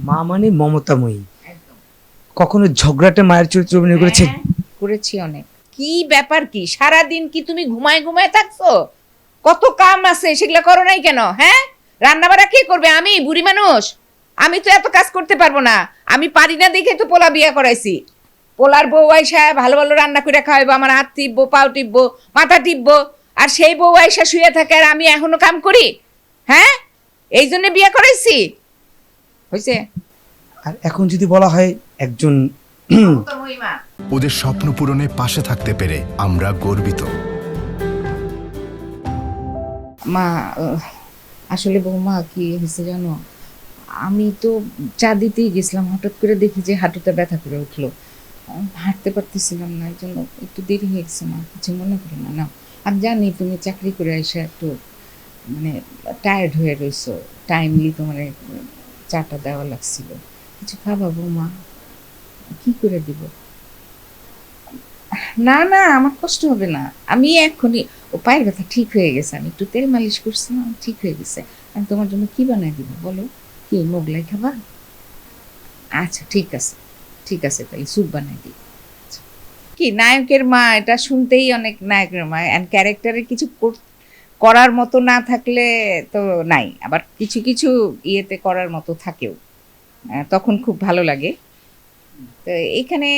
মা মানে মমতাময়ী। একদম। কখনো ঝগড়াটে মায়ের চরিত্র অভিনয় করেছেন? হ্যাঁ, করেছি অনেক। কি ব্যাপার কি, সারাদিন কি তুমি ঘুমায় ঘুমায় থাকছো? কত কাম আছে, সেগুলো করো নাই কেন? হ্যাঁ, রান্না বাড়া কে করবে? আমি বুড়ি মানুষ, আমি তো এত কাজ করতে পারবো না। আমি পারি না দেখে তো পোলা বিয়া করাইছি। পোলার বউ আইসা ভালো ভালো রান্না করে খাওয়াইবো, আমার হাত টিপবো, পাও টিপবো, মাথা টিপবো, আর সেই বউ আইসা শুয়ে থাকে আর আমি এখনো কাম করি? হ্যাঁ, এই জন্য বিয়ে করাইছি। হয়েছে? আর এখন যদি বলা হয় একজন মহিমা ওদের স্বপ্ন পূরণে পাশে থাকতে পেরে আমরা গর্বিত। মা, আসলে বৌমা কি হয়েছে জানো, আমি তো চা দিতেই গেছিলাম, হঠাৎ করে দেখি যে হাঁটুতে ব্যথা করে উঠলো। হাঁটতে পারতেছিলাম না, এই জন্য একটু দেরি হয়ে গেছে। মা, কিছু মনে করো না। না, আমি জানি তুমি চাকরি করে এসে একটু মানে টায়ার্ড হয়ে রয়েছো, টাইমলি তোমার চাটা দেওয়া লাগছিল। কিছু খাবা বৌমা? কি করে দিব? না না, আমার কষ্ট হবে না। আমি এখনই, ও পায়ের ব্যথা ঠিক হয়ে গেছে, আমি একটু তেল মালিশ করছিলাম, ঠিক হয়ে গেছে। আমি তোমার জন্য কি বানাই দিব বলো? কি মোগলাই খাবা? আচ্ছা ঠিক আছে, ঠিক আছে, তাই স্যুপ বানাই দিই। আচ্ছা। কি নায়কের মা, এটা শুনতেই অনেক নায়কের মা, অ্যান্ড ক্যারেক্টারে কিছু করার মতো না থাকলে তো নাই, আবার কিছু কিছু ইয়েতে করার মতো থাকেও, তখন খুব ভালো লাগে। তো এখানে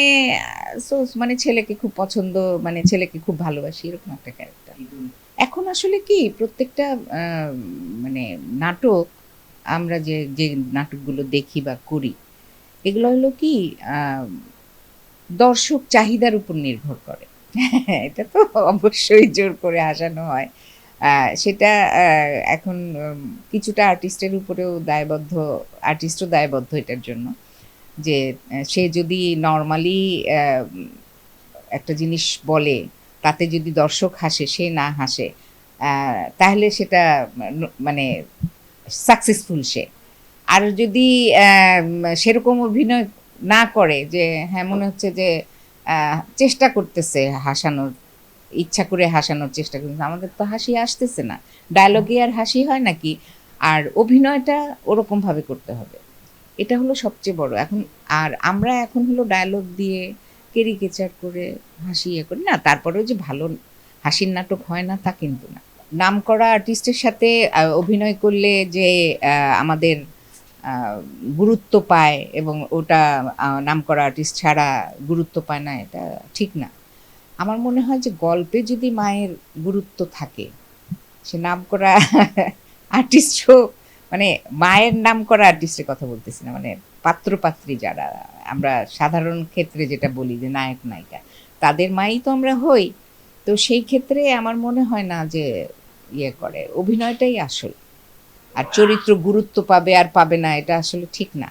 মানে ছেলেকে খুব পছন্দ, মানে ছেলেকে খুব ভালোবাসি, এরকম একটা ক্যারেক্টার। এখন আসলে কি প্রত্যেকটা মানে নাটক, আমরা যে যে নাটকগুলো দেখি বা করি, এগুলো হলো কি দর্শক চাহিদার উপর নির্ভর করে। এটা তো অবশ্যই জোর করে আসানো হয়। সেটা এখন কিছুটা আর্টিস্টের উপরেও দায়বদ্ধ, আর্টিস্টও দায়বদ্ধ এটার জন্য, যে সে যদি নর্মালি একটা জিনিস বলে, তাতে যদি দর্শক হাসে, সে না হাসে, তাহলে সেটা মানে সাকসেসফুল সে। আর যদি সেরকম অভিনয় না করে, যে হ্যাঁ মনে হচ্ছে যে চেষ্টা করতেছে হাসানোর, ইচ্ছা করে হাসানোর চেষ্টা করতেছে, আমাদের তো হাসি আসতেছে না, ডায়লগে আর হাসি হয় নাকি? আর অভিনয়টা ওরকমভাবে করতে হবে, এটা হলো সবচেয়ে বড় এখন। আর আমরা এখন হলো ডায়লগ দিয়ে কেরিকেচার করে হাসি ইয়ে করি না, তারপরেও যে ভালো হাসির নাটক হয় না তা কিন্তু না। নামকরা আর্টিস্টের সাথে অভিনয় করলে যে আমাদের আহ, গুরুত্ব পায়, এবং ওটা নামকরা আর্টিস্ট ছাড়া গুরুত্ব পায় না, এটা ঠিক না। আমার মনে হয় যে গল্পে যদি মায়ের গুরুত্ব থাকে, সে নামকরা আর্টিস্ট হোক, মানে মায়ের নাম করা আর্টিস্টের কথা বলতেছি না, মানে পাত্রপাত্রী যারা, আমরা সাধারণ ক্ষেত্রে যেটা বলি যে নায়ক নায়িকা, তাদের মাই তো আমরা হই। তো সেই ক্ষেত্রে আমার মনে হয় না যে ইয়ে করে, অভিনয়টাই আসল। আর চরিত্র গুরুত্ব পাবে আর পাবে না, এটা আসলে ঠিক না।